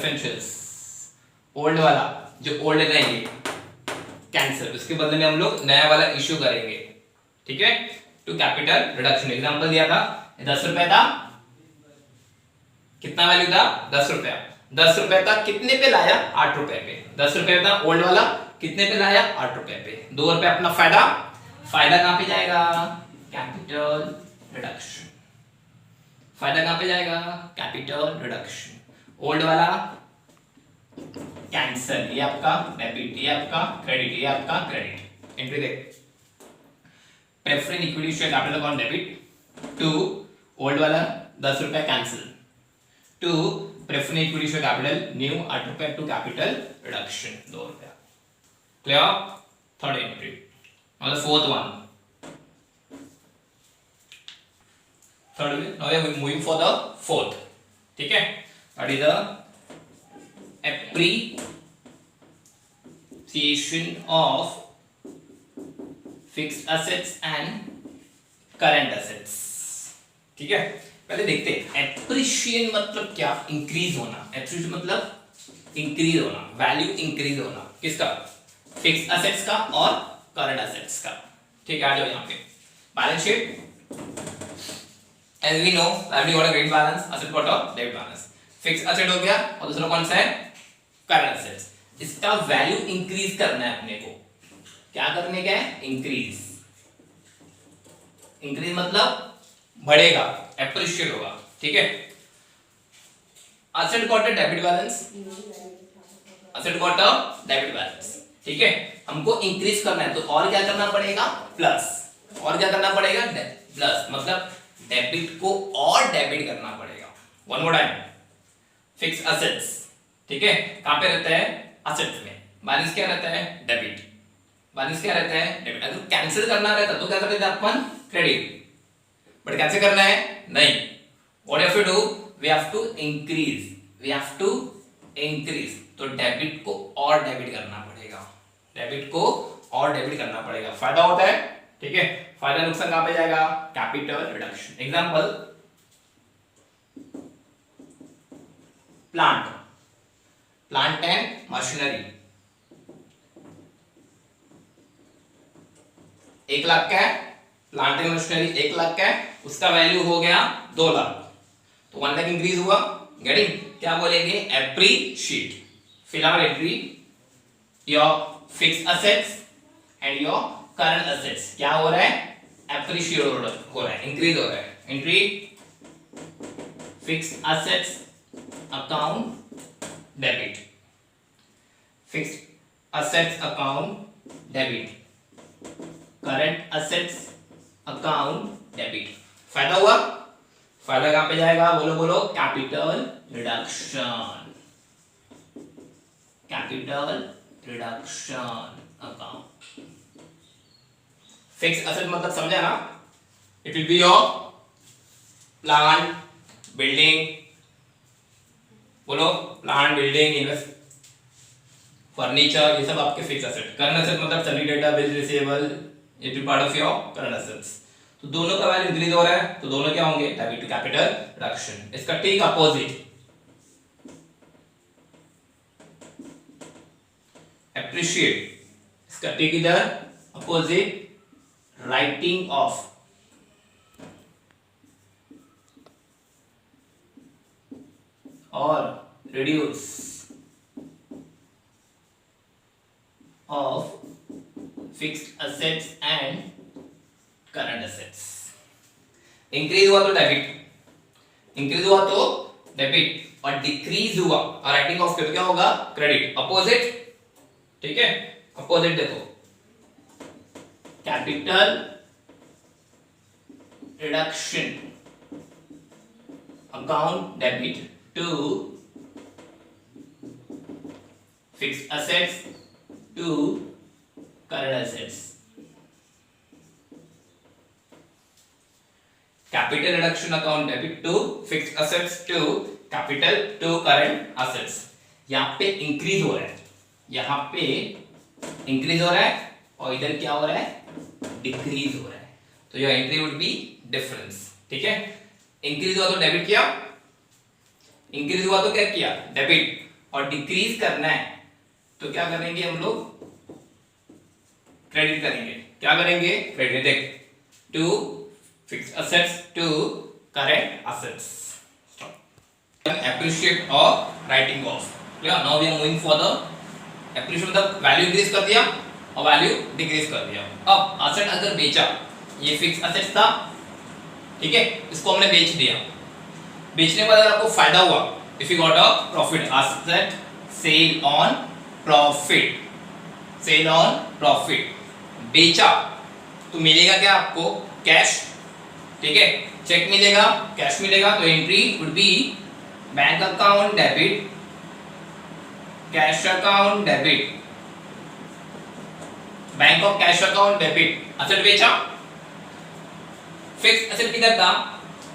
Differentials old वाला जो old रहेंगे कैंसिल, उसके बदले में हम लोग नया वाला इश्यू करेंगे, ठीक है। टू कैपिटल रिडक्शन एग्जांपल दिया था, 10 रुपए था, कितना वैल्यू था 10 रुपया, 10 रुपए का कितने पे लाया 8 रुपए पे, 10 रुपए था ओल्ड वाला, कितने पे लाया 8 रुपए पे, 2 रुपए अपना फायदा, फायदा कहां पे जाएगा कैपिटल रिडक्शन, फायदा कहां पे जाएगा कैपिटल रिडक्शन, ओल्ड वाला कैंसिल, ये आपका डेबिट, ये आपका क्रेडिट, ये आपका क्रेडिट। एंट्री देख, preference equity share capital account debit to old वाला 10 रुपए cancel to preference equity share capital new 8 रुपए टू कैपिटल रिडक्शन 2 रुपया। Clear? Third entry. Now the fourth one, third now we are moving for the fourth, ठीक है, that is the appreciation of fixed assets and current assets, ठीक है। पहले देखते हैं appreciate मतलब क्या, इंक्रीज होना, एप्रिशिएट मतलब इंक्रीज होना, वैल्यू इंक्रीज होना, किसका फिक्स्ड एसेट्स का और करंट एसेट्स का, ठीक है। आ जाओ यहाँ पे balance sheet, as we know we got a credit balance, asset got a debit balance, fixed asset हो गया और दूसरा कौन सा है करंट एसेट्स, इसका वैल्यू इंक्रीज करना है अपने को, क्या करने का है इंक्रीज, इंक्रीज मतलब बढ़ेगा, एप्रिशिएट होगा, ठीक है। Asset got a debit balance, asset got a debit balance, ठीक है, हमको इंक्रीज करना है तो और क्या करना पड़ेगा प्लस, और क्या करना पड़ेगा प्लस, मतलब डेबिट को और डेबिट करना पड़ेगा। One more time, fixed assets, ठीक है, कहां पे रहता है एसेट्स में, बैलेंस क्या रहता है डेबिट, बैलेंस क्या रहता है डेबिट। अगर कैंसिल करना रहता तो क्या करते थे अपन क्रेडिट, बट कैंसिल करना है नहीं, what have to do we have to increase, we have to increase, तो डेबिट को और डेबिट करना पड़ेगा, डेबिट को और डेबिट करना पड़ेगा, फायदा होता है, ठीक है। फायदा नुकसान कहां पे जाएगा capital reduction. Example plant, plant and machinery 1 lakh का है, प्लांट एंड मशीनरी 1 लाख का है, उसका वैल्यू हो गया 2 लाख, तो 1 लाख इंक्रीज हुआ, गेटिंग, क्या बोलेंगे एप्रिशिएट। फिलहाल entry your fixed assets and your current assets क्या हो रहा है एप्रिशिएट हो रहा है, इंक्रीज हो रहा है। Entry fixed assets account debit, fixed assets account debit, current assets account debit, फायदा हुआ, फायदा कहां पे जाएगा बोलो बोलो capital reduction, capital reduction account. Fixed asset मतलब समझा ना, it will be your plant building, बोलो प्लांट बिल्डिंग इन्वेस्ट फर्नीचर, ये सब आपके फिक्स्ड एसेट। करंट एसेट मतलब salary data bill receivable, it will part of your current assets, तो दोनों का वैल्यू इंक्रीज हो रहा है तो दोनों क्या होंगे डेबिट टू कैपिटल रिडक्शन। इसका ठीक अपोजिट एप्रिशिएट, इसका ठीक इधर अपोजिट राइटिंग ऑफ, और reduce of fixed assets and current assets. Increase हुआ तो डेबिट, इंक्रीज हुआ तो डेबिट, और डिक्रीज हुआ और राइटिंग ऑफ क्या होगा क्रेडिट, अपोजिट, ठीक है। अपोजिट देखो capital reduction account debit to fixed assets to current assets, capital reduction account debit to fixed assets to capital to current assets. यहां पे इंक्रीज हो रहा है, यहां पे इंक्रीज हो रहा है और इधर क्या हो रहा है डिक्रीज हो रहा है, तो your entry would be difference, ठीक है। इंक्रीज हुआ तो डेबिट किया, इंक्रीज हुआ तो क्या किया डेबिट, और डिक्रीज करना है तो क्या करेंगे हम लोग, क्रेडिट करेंगे। क्या करेंगे, क्रेडिट। देख, to fixed assets to current assets. Appreciate और writing off. Clear? Now we are moving for the appreciate, मतलब वैल्यू इंक्रीज कर दिया और वैल्यू डिक्रीज कर दिया। अब असेट अगर बेचा, ये फिक्स असेट्स था, ठीक है, इसको हमने बेच दिया। बेचने के बाद अगर आपको फायदा हुआ, if you got a profit, asset sale on profit, sale on profit, बेचा तो मिलेगा क्या आपको, कैश। ठीक है, चेक मिलेगा, कैश मिलेगा। तो entry would be bank account debit, cash account debit, bank of cash account debit. Asset बेचा, फिक्स असेट किधर था,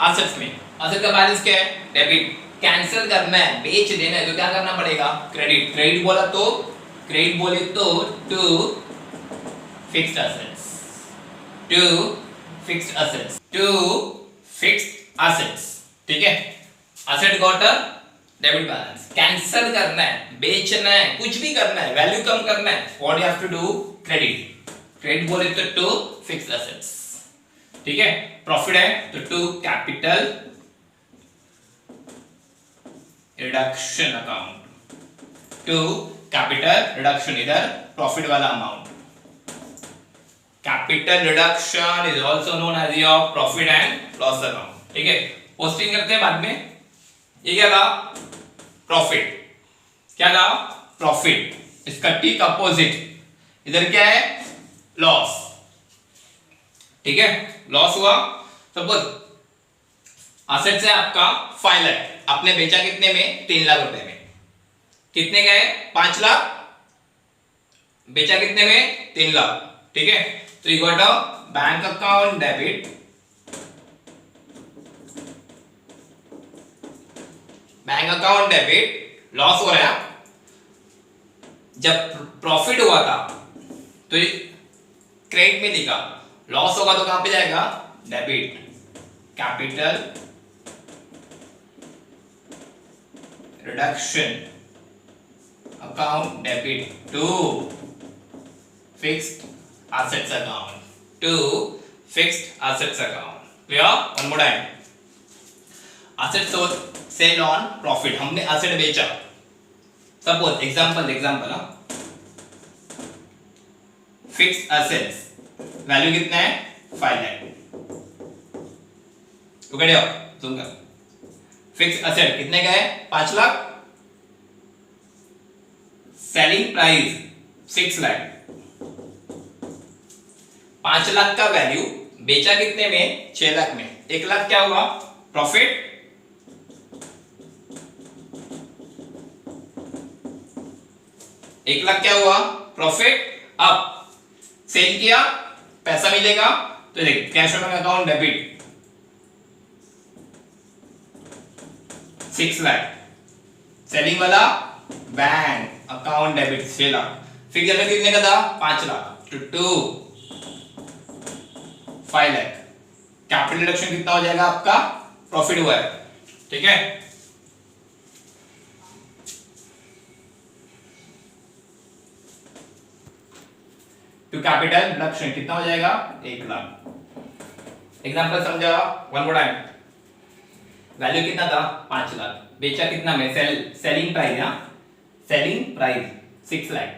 असेट्स में, असेट का बैलेंस क्या है, डेबिट। कैंसिल करना है, बेच देना है तो क्या करना पड़ेगा, क्रेडिट। क्रेडिट बोला तो, क्रेडिट बोले तो to fixed assets, to fixed assets, to fixed assets. ठीक है, asset got a debit balance. Cancel करना है, बेचना है, कुछ भी करना है, वैल्यू कम करना है, what you have to do, credit. Credit बोले तो टू फिक्स्ड असेट्स। ठीक है, प्रॉफिट है तो to capital reduction account, to capital reduction, इधर प्रॉफिट वाला amount. Capital reduction is also known as your profit and loss account. ठीक है, पोस्टिंग करते हैं बाद में। ये क्या था, प्रॉफिट। क्या था, प्रॉफिट। इसका ठीक अपोजिट इधर क्या है, लॉस। ठीक है, लॉस हुआ। सपोज असेट्स है आपका 5 लाख, आपने बेचा कितने में, 3 लाख रुपए में। कितने गए, 5 लाख, बेचा कितने में, 3 लाख। ठीक है, तो you got a bank account debit, bank account debit, loss हो रहा है। जब प्रॉफिट हुआ था तो क्रेडिट में लिखा, लॉस होगा तो कहां पे जाएगा, debit, capital reduction account debit to fixed assets account, to fixed assets account. Clear? One more time. Asset sale on profit, हमने asset बेचा। Suppose example ना, fixed assets वैल्यू कितना है, 5 लाख। तो क्या जूम कर, फिक्स्ड असेट कितने का है, 5 लाख, सेलिंग प्राइस 6 लाख। 5 लाख का वैल्यू, बेचा कितने में, 6 लाख में। 1 लाख क्या हुआ, प्रॉफिट। एक लाख क्या हुआ, प्रॉफिट। अब सेल किया, पैसा मिलेगा, तो देख cash bank account debit 6 lakh, selling वाला बैंक अकाउंट डेबिट 6 लाख। फिर जब कितने का था, 5 lakh, to 5 lakh. Capital reduction कितना हो जाएगा आपका, प्रॉफिट हुआ है। ठीक है, टू कैपिटल रिडक्शन कितना हो जाएगा, 1 लाख। एग्जांपल समझा, वन मोर टाइम। वैल्यू कितना था, 5 लाख, बेचा कितना में, सेलिंग प्राइस, या सेलिंग प्राइस 6 लाख,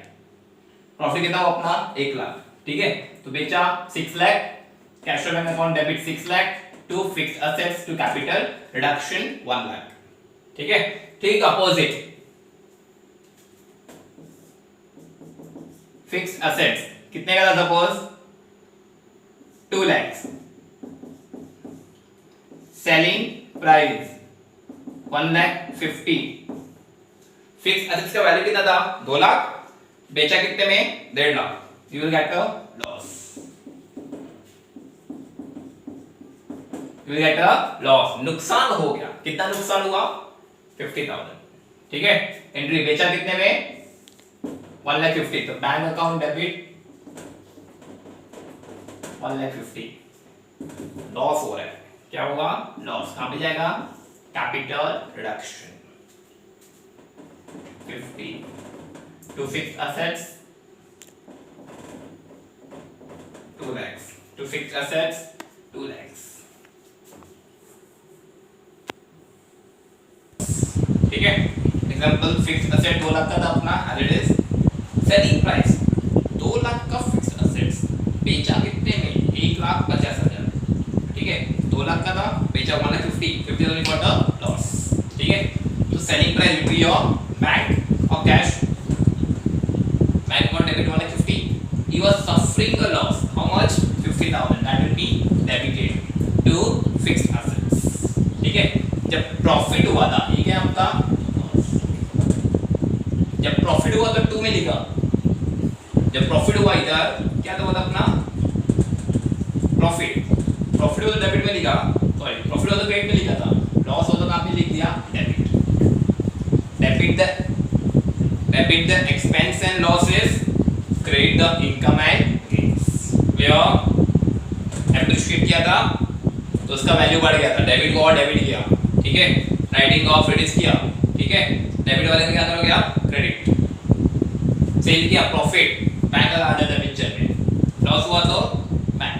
प्रॉफिट कितना हो अपना, 1 लाख। ठीक है, तो बेचा 6 lakh, cash bank account debit 6 lakh, to fixed assets to capital reduction 1 lakh. ठीक है, ठीक अपोजिट, फिक्स्ड असेट्स कितने का था, suppose 2 lakh, selling price 1,50,000, fixed assets का वैल्यू कितना था, 2 लाख, बेचा कितने में, 1.5 lakh. You will get a loss, you will get a loss, नुकसान हो गया। कितना नुकसान हुआ, 50,000। ठीक है, एंट्री बेचा कितने में, 1,50,000, तो बैंक अकाउंट डेबिट 1,50,000, लॉस हो रहा है। क्या होगा, लॉस। कहां पे जाएगा, capital reduction 50 to fixed assets 2 lakhs to fixed assets 2 lakhs ठीक है एग्जांपल फिक्स्ड असेट 2 लाख का था अपना as it is selling price 2 lakh का फिक्स्ड असेट्स बेचा कितने में 1,50,000 ठीक है 2 लाख का था बेचा 1,50,000 फॉर द लॉस ठीक है तो selling price will be your bank और cash bank account debit 1,50 he was suffering a loss how much 50,000 that will be debited to fixed assets ठीक है जब प्रॉफिट हुआ था ये क्या आपका जब प्रॉफिट हुआ तो 2 में लिखा जब प्रॉफिट हुआ इधर क्या था अपना प्रॉफिट हुआ तो डेबिट में लिखा सॉरी प्रॉफिट हुआ तो क्रेडिट में लिखा था लॉस हुआ तो आपने लिख दिया debit the expense and losses credit the income and gains where appreciate किया था तो उसका वैल्यू बढ़ गया था डेबिट को और डेबिट किया ठीक है राइटिंग ऑफ रिड्यूस किया ठीक है डेबिट वाले में क्या करोगे आप क्रेडिट सेल किया प्रॉफिट बैंक आ जाता है पिक्चर में लॉस हुआ तो bank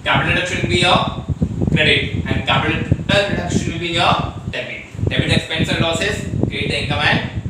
capital reduction will be your credit and capital reduction will be your debit expense and losses credit the income and